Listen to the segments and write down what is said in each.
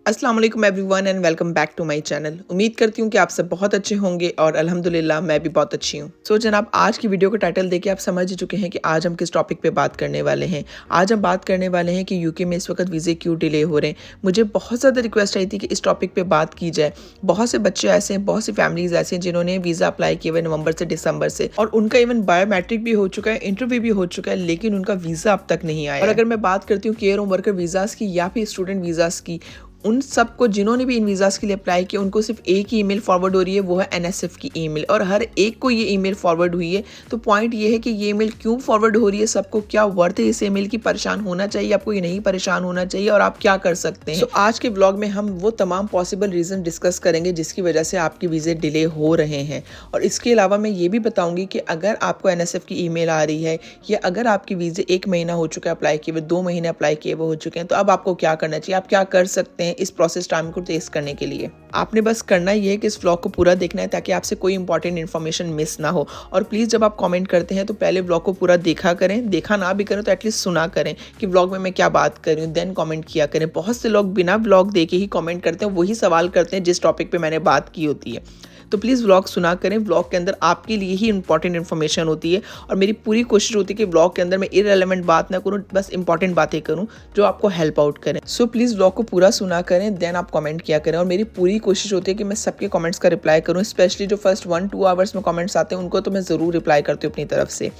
अस्सलाम वालेकुम everyone and welcome back to my channel. उम्मीद करती हूँ कि आप सब बहुत अच्छे होंगे और अल्हम्दुलिल्लाह मैं भी बहुत अच्छी हूँ। सो जनाब, आज की वीडियो का टाइटल देके आप समझ ही चुके हैं कि आज हम किस टॉपिक पे बात करने वाले हैं। आज हम बात करने वाले हैं कि यूके में इस वक्त वीज़े क्यों डिले हो रहे हैं। मुझे बहुत ज़्यादा रिक्वेस्ट आई थी कि इस टॉपिक पर बात की जाए। बहुत से बच्चे ऐसे हैं, बहुत सी फैमिलीज ऐसे हैं जिन्होंने वीज़ा अप्लाई किए हुए नवंबर से दिसंबर से, और उनका इवन बायोमेट्रिक भी हो चुका है, इंटरव्यू भी हो चुका है, लेकिन उनका वीज़ा अब तक नहीं आया। और अगर मैं बात करती हूँ केयर होम वर्कर वीज़ाज़ की या फिर स्टूडेंट वीज़ाज़ की, उन सबको जिन्होंने भी इन वीज़ाज़ के लिए अप्लाई किया उनको सिर्फ एक ही ईमेल फॉरवर्ड हो रही है, वो है एनएसएफ की ईमेल, और हर एक को ये ईमेल फॉरवर्ड हुई है। तो पॉइंट ये है कि ये ईमेल क्यों फॉरवर्ड हो रही है, सबको क्या वर्थ है इस ईमेल की, परेशान होना चाहिए आपको, ये नहीं परेशान होना चाहिए, और आप क्या कर सकते हैं। आज के ब्लॉग में हम वो तमाम पॉसिबल रीज़न डिस्कस करेंगे जिसकी वजह से आपके वीज़े डिले हो रहे हैं। और इसके अलावा मैं ये भी बताऊँगी कि अगर आपको एनएसएफ की ईमेल आ रही है या अगर आपके वीज़े 1 महीना हो चुका है अप्लाई किए हुए, 2 महीने अप्लाई किए हुए हो चुके हैं, तो अब आपको क्या करना चाहिए, आप क्या कर सकते हैं इस प्रोसेस टाइम को तेज करने के लिए। आपने बस करना ये है कि इस व्लॉग को पूरा देखना है ताकि आपसे कोई इंपॉर्टेंट इन्फॉर्मेशन मिस ना हो। और प्लीज़ जब आप कमेंट करते हैं तो पहले व्लॉग को पूरा देखा करें, देखा ना भी करें तो एटलीस्ट सुना करें कि व्लॉग में मैं क्या बात कर रही हूँ, देन कमेंट किया करें। बहुत से लोग बिना व्लॉग देखे ही कमेंट करते हैं, वही सवाल करते हैं जिस टॉपिक पर मैंने बात की होती है। तो प्लीज़ व्लॉग सुना करें, व्लॉग के अंदर आपके लिए ही इंपॉर्टेंट इन्फॉर्मेशन होती है, और मेरी पूरी कोशिश होती है कि व्लॉग के अंदर मैं इररिलेवेंट बात ना करूँ, बस इंपॉर्टेंट बातें करूँ जो आपको हेल्प आउट करें। सो प्लीज़ व्लॉग को पूरा सुना करें, देन आप कमेंट किया करें, और मेरी पूरी कोशिश होती है कि मैं सबके कमेंट्स का रिप्लाई करूँ, स्पेशली जो फर्स्ट 1-2 आवर्स में कमेंट्स आते हैं उनको तो मैं ज़रूर रिप्लाई करती हूँ अपनी तरफ से।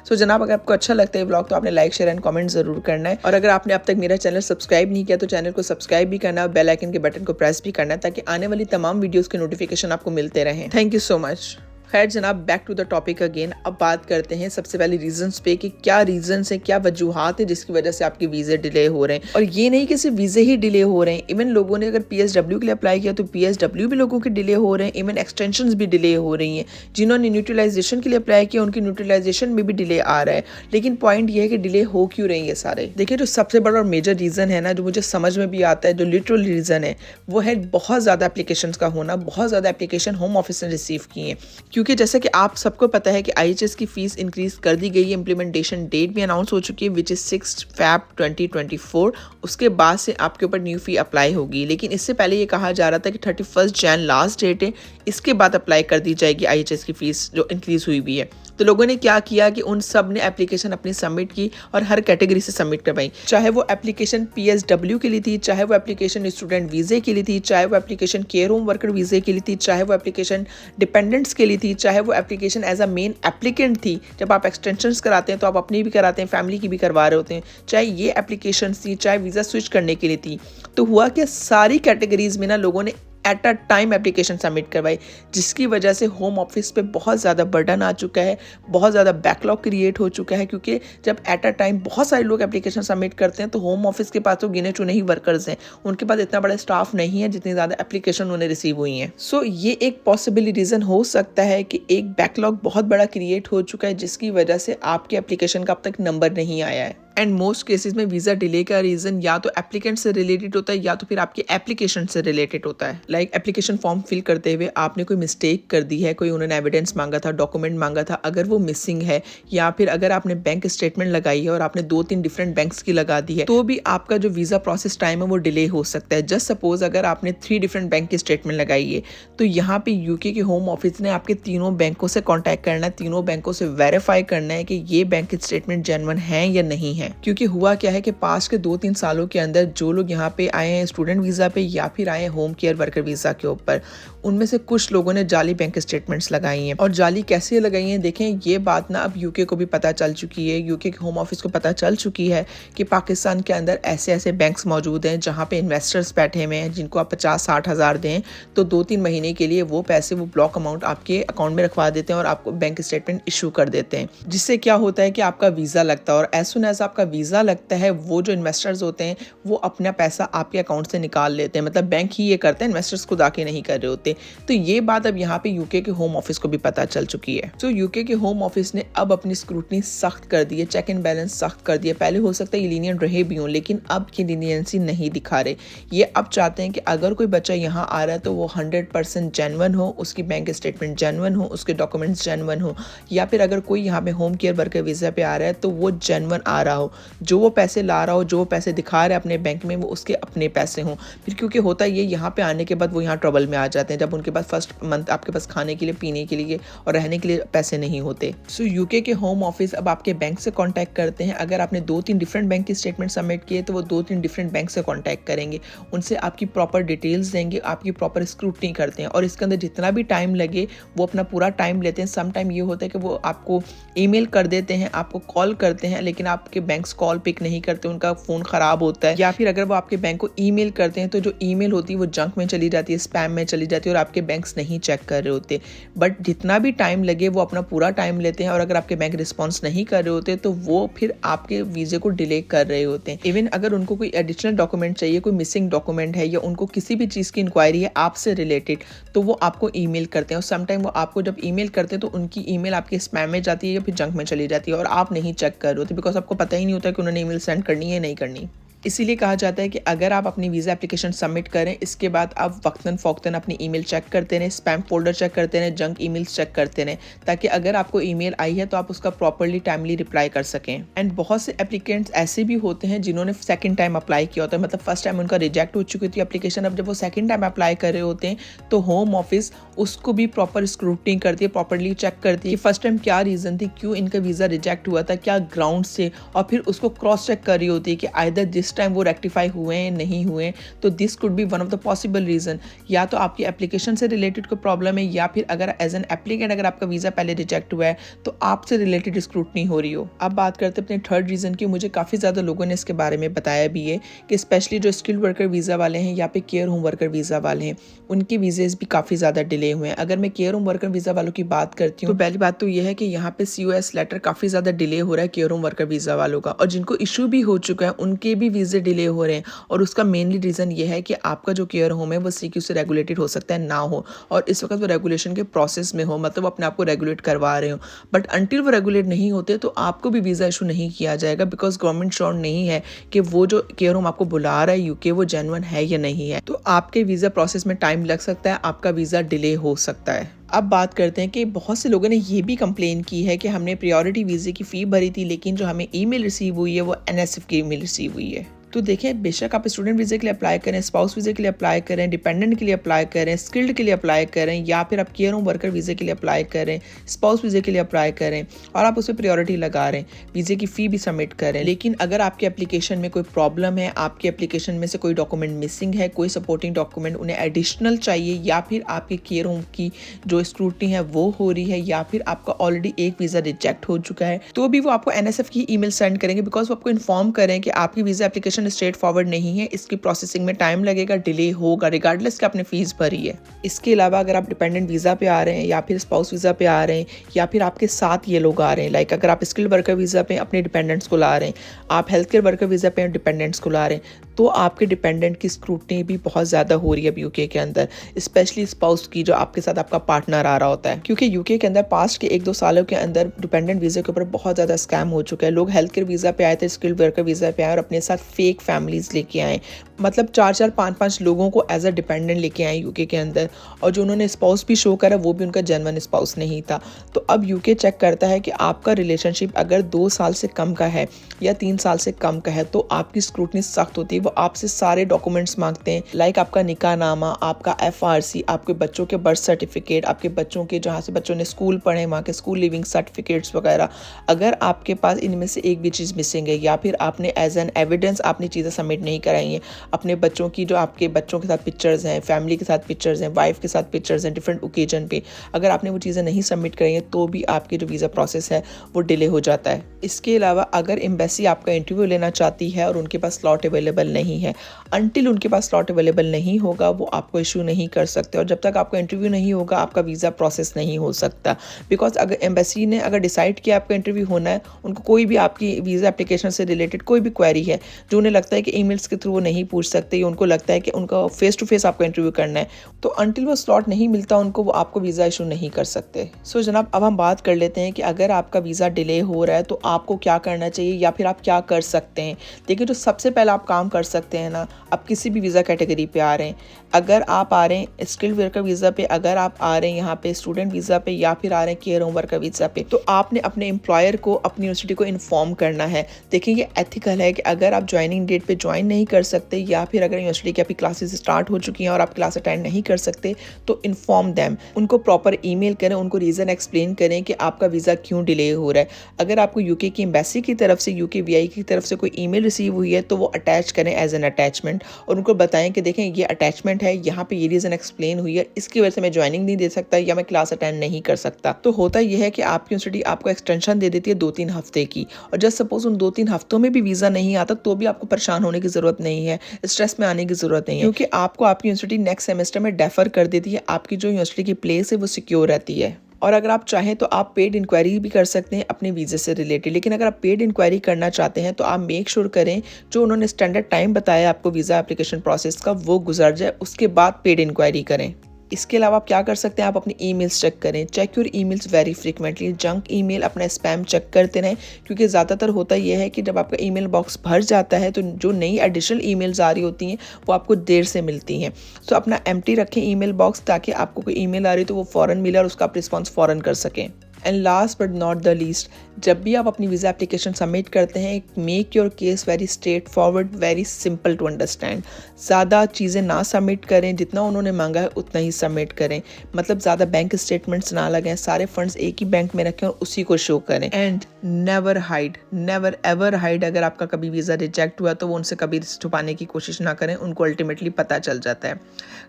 सो जनाब, अगर आपको अच्छा लगता है व्लॉग तो आपने लाइक शेयर एंड कमेंट ज़रूर करना है, और अगर आपने अब तक मेरा चैनल सब्सक्राइब नहीं किया तो चैनल को सब्सक्राइब भी करना है, बेल आइकन के बटन को प्रेस भी करना है ताकि आने वाली तमाम वीडियोज़ के नोटिफिकेशन आपको मिलते रहें। Thank you so much. खैर जनाब, back to the topic again. अब बात करते हैं सबसे पहले रीजंस पे कि क्या रीजंस है, क्या वजूहात है जिसकी वजह से आपके वीज़े डिले हो रहे हैं। और ये नहीं कि सिर्फ वीज़े ही डिले हो रहे हैं, इवन लोगों ने अगर पीएसडब्ल्यू के लिए अप्लाई किया तो पीएसडब्ल्यू भी लोगों के डिले हो रहे हैं, इवन एक्सटेंशंस भी डिले हो रही हैं। जिन्होंने न्यूट्रलाइजेशन के लिए अप्लाई किया उनकी न्यूट्रलाइजेशन में भी डिले आ रहा है। लेकिन पॉइंट ये है कि डिले हो क्यों रही है सारे। देखिए, जो सबसे बड़ा और मेजर रीज़न है ना, जो मुझे समझ में भी आता है, जो लिटरल रीज़न है, वो है बहुत ज़्यादा एप्लीकेशन का होना। बहुत ज़्यादा एप्लीकेशन होम ऑफिस ने रिसीव किए हैं, क्योंकि जैसे कि आप सबको पता है कि आईएचएस की फीस इंक्रीज कर दी गई है। इंप्लीमेंटेशन डेट भी अनाउंस हो चुकी है विच इज 6 फैब 2024। उसके बाद से आपके ऊपर न्यू फी अप्लाई होगी, लेकिन इससे पहले ये कहा जा रहा था कि 31 जैन लास्ट डेट है, इसके बाद अप्लाई कर दी जाएगी आईएचएस की फीस जो इंक्रीज हुई भी है। तो लोगों ने क्या किया कि उन सब ने एप्लीकेशन अपनी सबमिट की और हर कैटेगरी से सबमिट करवाई, चाहे वो एप्लीकेशन पीएसडब्ल्यू के लिए थी, चाहे वो एप्लीकेशन स्टूडेंट वीज़े के लिए थी, चाहे वो एप्लीकेशन केयर होम वर्कर वीज़े के लिए थी, चाहे वो एप्लीकेशन डिपेंडेंट्स के लिए थी, चाहे वो application as a main applicant थी। जब आप एक्सटेंशंस कराते हैं तो आप अपनी भी कराते हैं, फैमिली की भी करवा रहे होते हैं, चाहे ये एप्लीकेशन थी, चाहे वीज़ा स्विच करने के लिए थी। तो हुआ कि सारी कैटेगरीज में ना लोगों ने at a time application submit करवाई, जिसकी वजह से होम ऑफिस पे बहुत ज़्यादा बर्डन आ चुका है, बहुत ज़्यादा बैकलॉग क्रिएट हो चुका है। क्योंकि जब एट अ टाइम बहुत सारे लोग एप्लीकेशन सबमिट करते हैं तो होम ऑफिस के पास तो गिने चुने ही वर्कर्स हैं, उनके पास इतना बड़ा स्टाफ नहीं है जितनी ज़्यादा एप्लीकेशन उन्हें रिसीव हुई हैं। सो ये एक पॉसिबल रीज़न हो सकता है कि एक बैकलॉग बहुत बड़ा क्रिएट हो चुका है जिसकी वजह से आपके एप्लीकेशन का अब तक नंबर नहीं आया है। एंड मोस्ट केसेस में वीज़ा डिले का रीज़न या तो एप्लीकेंट से रिलेटेड होता है या तो फिर आपकी एप्लीकेशन से रिलेटेड होता है। लाइक एप्लीकेशन फॉर्म फिल करते हुए आपने कोई मिस्टेक कर दी है, कोई उन्होंने एविडेंस मांगा था, डॉक्यूमेंट मांगा था, अगर वो मिसिंग है, या फिर अगर आपने बैंक स्टेटमेंट लगाई है और आपने 2-3 डिफरेंट बैंक्स की लगा दी है, तो भी आपका जो वीज़ा प्रोसेस टाइम है वो डिले हो सकता है। जस्ट सपोज अगर आपने 3 डिफरेंट बैंक की स्टेटमेंट लगाई है तो यहाँ पे यूके के होम ऑफिस ने आपके तीनों बैंकों से कॉन्टैक्ट करना है, तीनों बैंकों से वेरीफाई करना है कि ये बैंक स्टेटमेंट जेन्युइन है या नहीं है। क्योंकि हुआ क्या है कि पास्ट के 2-3 सालों के अंदर जो लोग यहाँ पे आए हैं स्टूडेंट वीज़ा पे या फिर आए हैं होम केयर वर्कर वीज़ा के ऊपर, उनमें से कुछ लोगों ने जाली बैंक स्टेटमेंट्स लगाई हैं। और जाली कैसे लगाई हैं, देखें, ये बात ना अब यूके को भी पता चल चुकी है, यूके के होम ऑफिस को पता चल चुकी है कि पाकिस्तान के अंदर ऐसे ऐसे बैंक्स मौजूद हैं जहाँ पे इन्वेस्टर्स बैठे हुए हैं जिनको आप 50-60 हज़ार दें तो 2-3 महीने के लिए वो पैसे, वो ब्लॉक अमाउंट आपके अकाउंट में रखवा देते हैं और आपको बैंक स्टेटमेंट इशू कर देते हैं, जिससे क्या होता है कि आपका वीज़ा लगता है, और एज सुन एज आपका वीज़ा लगता है वो जो इन्वेस्टर्स होते हैं वो अपना पैसा आपके अकाउंट से निकाल लेते हैं। मतलब बैंक ही ये करते हैं, इन्वेस्टर्स खुद आके नहीं कर रहे होते। तो ये बात अब यहाँ पे यूके के होम ऑफिस को भी पता चल चुकी है। तो यूके के होम ऑफिस ने अब अपनी स्क्रूटनी सख्त कर दी है, चेक एंड बैलेंस सख्त कर दिया। पहले हो सकता है ये लीनियंट रहे भी हों, लेकिन अब ये लीनियंसी नहीं दिखा रहे। ये अब चाहते हैं कि अगर कोई बच्चा यहाँ आ रहा है तो वो 100% जेन्युइन हो, उसकी बैंक स्टेटमेंट जेन्युइन हो, उसके डॉक्यूमेंट्स जेन्युइन हो, या फिर अगर कोई यहाँ पे होम केयर वर्कर वीज़ा पे आ रहा है तो वो जेन्युइन आ रहा हो, जो वो पैसे ला रहा हो, जो वो पैसे दिखा रहा है अपने बैंक में, वो उसके अपने पैसे हों। फिर क्योंकि होता ये यहाँ पे आने के बाद वो यहाँ ट्रबल में आ जाते हैं, जब उनके पास फर्स्ट मंथ आपके पास खाने के लिए, पीने के लिए और रहने के लिए पैसे नहीं होते। सो यूके के होम ऑफिस अब आपके बैंक से कांटेक्ट करते हैं। अगर आपने 2-3 डिफरेंट बैंक की स्टेटमेंट सबमिट किए तो वो 2-3 डिफरेंट बैंक से कांटेक्ट करेंगे, उनसे आपकी प्रॉपर डिटेल्स देंगे, आपकी प्रॉपर स्क्रूटनी करते हैं और इसके अंदर जितना भी टाइम लगे वो अपना पूरा टाइम लेते हैं। सम टाइम ये होता है कि वो आपको ईमेल कर देते हैं, आपको कॉल करते हैं, लेकिन आपके बैंक्स कॉल पिक नहीं करते, उनका फ़ोन ख़राब होता है, या फिर अगर वो आपके बैंक को ईमेल करते हैं तो जो ईमेल होती है वो जंक में चली जाती है, स्पैम में चली जाती है और आपके बैंक्स नहीं चेक कर रहे होते। बट जितना भी टाइम लगे वो अपना पूरा टाइम लेते हैं और अगर आपके बैंक रिस्पॉन्स नहीं कर रहे होते तो वो फिर आपके वीज़े को डिले कर रहे होते हैं। इवन अगर उनको कोई एडिशनल डॉक्यूमेंट चाहिए, कोई मिसिंग डॉक्यूमेंट है या उनको किसी भी चीज़ की इंक्वायरी है आपसे रिलेटेड, तो वो आपको ईमेल करते हैं और समटाइम वो आपको जब ईमेल करते हैं तो उनकी ईमेल आपके स्पैम में जाती है या फिर जंक में चली जाती है और आप नहीं चेक कर रहे होते, बिकॉज आपको पता ही नहीं होता कि उन्होंने ईमेल सेंड करनी है नहीं करनी। इसीलिए कहा जाता है कि अगर आप अपनी वीज़ा एप्लीकेशन सबमिट करें, इसके बाद आप वक्तन फ़ौक्तन अपनी ईमेल चेक करते रहें, स्पैम फोल्डर चेक करते रहें, जंक ईमेल्स चेक करते रहें, ताकि अगर आपको ईमेल आई है तो आप उसका प्रॉपर्ली टाइमली रिप्लाई कर सकें। एंड बहुत से एप्लीकेंट्स ऐसे भी होते हैं जिन्होंने सेकंड टाइम अप्लाई किया होता है, मतलब फर्स्ट टाइम उनका रिजेक्ट हो चुकी थी एप्लीकेशन, अब जब वो सेकंड टाइम अप्लाई कर रहे होते हैं तो होम ऑफिस उसको भी प्रॉपर स्क्रूटनी करती है, प्रॉपरली चेक करती है कि फर्स्ट टाइम क्या रीज़न थी, क्यों इनका वीज़ा रिजेक्ट हुआ था, क्या ग्राउंड से, और फिर उसको क्रॉस चेक कर रही होती है कि आइदर दिस टाइम वो रेक्टिफाई हुए हैं नहीं हुए, तो this could be one of the possible reason, या तो आपकी एप्लीकेशन से रिलेटेड कोई प्रॉब्लम है या फिर अगर एज एन एप्लीकेंट अगर आपका वीज़ा पहले रिजेक्ट हुआ है तो आपसे रिलेटेड स्क्रूटनी हो रही हो। अब बात करते हैं अपने थर्ड रीज़न की। मुझे काफ़ी ज़्यादा लोगों ने इसके बारे में बताया भी है कि स्पेशली जो स्किल्ड वर्कर वीज़ा वाले हैं या फिर केयर होम वर्कर वीज़ा वाले हैं, उनके वीज़ेज़ भी काफ़ी ज़्यादा डिले हुए हैं। अगर मैं केयर होम वर्कर वीज़ा वालों की बात करती हूँ तो पहली बात तो यह है कि यहाँ पे COS लेटर काफ़ी ज़्यादा डिले हो रहा है केयर होम वर्कर वीज़ा वालों का, और जिनको इशू भी हो चुका है उनके भी वीज़े डिले हो रहे हैं। और उसका मेनली रीज़न ये है कि आपका जो केयर होम है वो CQ से रेगुलेटेड हो सकता है ना हो, और इस वक्त वो रेगुलेशन के प्रोसेस में हो, मतलब अपने आप को रेगुलेट करवा रहे हो, बट अनटिल वो रेगुलेट नहीं होते तो आपको भी वीज़ा इशू नहीं किया जाएगा, बिकॉज गवर्नमेंट श्योर नहीं है कि वो जो केयर होम आपको बुला रहा है यूके वो जेन्युइन है या नहीं है। तो आपके वीज़ा प्रोसेस में टाइम लग सकता है, आपका वीज़ा डिले हो सकता है। अब बात करते हैं कि बहुत से लोगों ने ये भी कंप्लेन की है कि हमने प्रायोरिटी वीज़े की फ़ी भरी थी लेकिन जो हमें ईमेल रिसीव हुई है वो NSF की ईमेल रिसीव हुई है। तो देखिए, बेशक आप स्टूडेंट वीज़े के लिए अप्लाई करें, स्पाउस वीज़े के लिए अप्लाई करें, डिपेंडेंट के लिए अप्लाई करें, स्किल्ड के लिए अप्लाई करें, या फिर आप केयर होम वर्कर वीज़े के लिए अप्लाई करें, स्पाउस वीज़े के लिए अप्लाई करें और आप उस पर प्रायोरिटी लगा रहे हैं, वीज़े की फ़ी भी सबमिट करें, लेकिन अगर आपके एप्लीकेशन में कोई प्रॉब्लम है, आपके एप्लीकेशन में से कोई डॉक्यूमेंट मिसिंग है, कोई सपोर्टिंग डॉक्यूमेंट उन्हें एडिशनल चाहिए, या फिर आपके केयर होम की जो स्क्रूटनी है वो हो रही है, या फिर आपका ऑलरेडी एक वीज़ा रिजेक्ट हो चुका है, तो भी वो आपको NSF की ईमेल सेंड करेंगे, बिकॉज वो आपको इन्फॉर्म करें कि आपकी वीज़ा एप्लीकेशन स्ट्रेट फॉरवर्ड नहीं है, इसकी प्रोसेसिंग में टाइम लगेगा, डिले होगा, रिगार्डलेस कि आपने फीस भरी है। इसके अलावा अगर आप डिपेंडेंट वीज़ा पे आ रहे हैं या फिर स्पाउस वीज़ा पे आ रहे हैं या फिर आपके साथ ये लोग आ रहे हैं, लाइक अगर आप स्किल्ड वर्कर वीज़ा पे अपने डिपेंडेंट्स को ला रहे हैं, आप हेल्थ केयर वर्कर वीज़ा पे डिपेंडेंट्स को ला रहे हैं, तो आपके डिपेंडेंट की स्क्रूटनी भी बहुत ज़्यादा हो रही है यूके के अंदर, स्पेशली स्पाउस की, जो आपके साथ आपका पार्टनर आ रहा होता है, क्योंकि यूके के अंदर पास्ट के 1-2 सालों के अंदर डिपेंडेंट वीज़ा के ऊपर बहुत ज़्यादा स्कैम हो चुका है। लोग हेल्थ केयर वीज़ा पे आए थे, स्किल्ड वर्कर वीज़ा पे आए और अपने साथ फेक फैमिलीज लेके आए, मतलब 4-4, 5-5 लोगों को एज अ डिपेंडेंट लेके आए यूके के अंदर, और जो उन्होंने स्पाउस भी शो करा वो भी उनका जेन्युइन स्पाउस नहीं था। तो अब यूके चेक करता है कि आपका रिलेशनशिप अगर 2 साल से कम का है या 3 साल से कम का है तो आपकी स्क्रूटनी सख्त होती है। वो आपसे सारे डॉक्यूमेंट्स मांगते हैं, लाइक आपका निकाहनामा, आपका FRC, आपके बच्चों के बर्थ सर्टिफिकेट, आपके बच्चों के जहाँ से बच्चों ने स्कूल पढ़े वहाँ के स्कूल लिविंग सर्टिफिकेट्स वगैरह। अगर आपके पास इनमें से एक भी चीज़ मिसिंग है या फिर आपने एज एन एविडेंस आपने चीज़ें सबमिट नहीं कराई हैं, अपने बच्चों की, जो आपके बच्चों के साथ पिक्चर्स हैं, फैमिली के साथ पिक्चर्स हैं, वाइफ के साथ पिक्चर्स हैं डिफरेंट ओकेजन पे, अगर आपने वो चीज़ें नहीं सबमिट कराई हैं तो भी आपके जो वीज़ा प्रोसेस है वो डिले हो जाता है। इसके अलावा अगर एम्बेसी आपका इंटरव्यू लेना चाहती है और उनके पास स्लॉट अवेलेबल नहीं है, अनटिल उनके पास स्लॉट अवेलेबल नहीं होगा वो आपको इशू नहीं कर सकते, और जब तक आपका इंटरव्यू नहीं होगा आपका वीज़ा प्रोसेस नहीं हो सकता। बिकॉज अगर एम्बेसी ने अगर डिसाइड किया आपका इंटरव्यू होना है, उनको कोई भी आपकी वीज़ा एप्लीकेशन से रिलेटेड कोई भी क्वेरी है जो उन्हें लगता है कि ईमेल्स के थ्रू वो नहीं पूछ सकते, या उनको लगता है कि उनका फेस टू फेस आपका इंटरव्यू करना है, तो अनटिल वो स्लॉट नहीं मिलता उनको, वो आपको वीज़ा इशू नहीं कर सकते। सो जनाब, अब हम बात कर लेते हैं कि अगर आपका वीज़ा डिले हो रहा है तो आपको क्या करना चाहिए या फिर आप क्या कर सकते हैं। देखिए, जो सबसे पहला आप काम कर सकते हैं ना, आप किसी भी वीज़ा कैटेगरी पे आ रहे हैं, अगर आप आ रहे हैं स्किल्ड वर्कर वीज़ा पे, अगर आप आ रहे हैं यहाँ पे स्टूडेंट वीज़ा पे, या फिर आ रहे हैं केयर होम वर्कर वीज़ा पे, तो आपने अपने एम्प्लॉयर को, अपनी यूनिवर्सिटी को इन्फॉर्म करना है। देखिए ये एथिकल है कि अगर आप ज्वाइनिंग डेट पे ज्वाइन नहीं कर सकते, या फिर अगर यूनिवर्सिटी की आपकी क्लासेस स्टार्ट हो चुकी हैं और आप क्लास अटेंड नहीं कर सकते, तो इन्फॉर्म देम, उनको प्रॉपर ईमेल करें, उनको रीज़न एक्सप्लेन करें कि आपका वीज़ा क्यों डिले हो रहा है। अगर आपको यूके की एम्बेसी की तरफ से, यूके वीआई की तरफ से कोई ईमेल रिसीव हुई है, तो वो अटैच करें एज एन अटैचमेंट, और उनको बताएं कि देखें ये अटैचमेंट है, यहाँ पे ये रीज़न एक्सप्लेन हुई है, इसकी वजह से मैं ज्वाइनिंग नहीं दे सकता या मैं क्लास अटेंड नहीं कर सकता। तो होता यह है कि आपकी यूनिवर्सिटी आपको एक्सटेंशन दे देती है 2-3 हफ्ते की, और जस्ट सपोज उन 2-3 हफ्तों में भी वीज़ा नहीं आता, तो भी आपको परेशान होने की ज़रूरत नहीं है, स्ट्रेस में आने की ज़रूरत नहीं है, क्योंकि आपको आपकी यूनिवर्सिटी नेक्स्ट सेमेस्टर में डेफर कर देती है, आपकी जो यूनिवर्सिटी की प्लेस है वो सिक्योर रहती है। और अगर आप चाहें तो आप पेड इंक्वायरी भी कर सकते हैं अपने वीज़े से रिलेटेड, लेकिन अगर आप पेड इंक्वायरी करना चाहते हैं तो आप मेक श्योर करें जो उन्होंने स्टैंडर्ड टाइम बताया आपको वीज़ा एप्लीकेशन प्रोसेस का वो गुजर जाए, उसके बाद पेड इंक्वायरी करें। इसके अलावा आप क्या कर सकते हैं, आप अपनी ईमेल्स चेक करें, check your emails very frequently, junk email, अपना स्पैम चेक करते रहें, क्योंकि ज़्यादातर होता यह है कि जब आपका ईमेल बॉक्स भर जाता है तो जो नई एडिशनल ईमेल्स आ रही होती हैं वो आपको देर से मिलती हैं। तो अपना एम्प्टी रखें ईमेल बॉक्स, ताकि आपको कोई ईमेल आ रही तो वो फ़ौरन मिले और उसका आप रिस्पॉन्स फ़ौरन कर सकें। And last but not the least, जब भी आप अपनी वीज़ा एप्लीकेशन सबमिट करते हैं, make your case very straight forward, very simple to understand. ज़्यादा चीज़ें ना सबमिट करें, जितना उन्होंने मांगा है उतना ही सबमिट करें, मतलब ज़्यादा बैंक स्टेटमेंट्स ना लगाएं, सारे फंड्स एक ही बैंक में रखें और उसी को शो करें। And never hide, never ever hide, अगर आपका कभी वीज़ा रिजेक्ट हुआ तो वो उनसे कभी छुपाने की कोशिश ना करें, उनको अल्टीमेटली पता चल जाता है।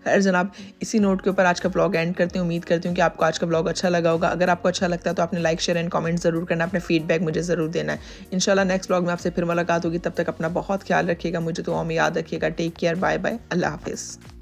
खैर जनाब, इसी नोट के ऊपर आज का ब्लॉग एंड करते हैं। उम्मीद करती हूँ कि आपको आज का ब्लॉग अच्छा लगा होगा। अगर आपको अच्छा लगता है तो आपने लाइक, शेयर एंड कमेंट ज़रूर करना, अपने फीडबैक मुझे ज़रूर देना है। इंशाल्लाह नेक्स्ट ब्लॉग में आपसे फिर मुलाकात होगी, तब तक अपना बहुत ख्याल रखिएगा, मुझे तो में याद रखिएगा। टेक केयर, बाय बाय, अल्लाह हाफिज़।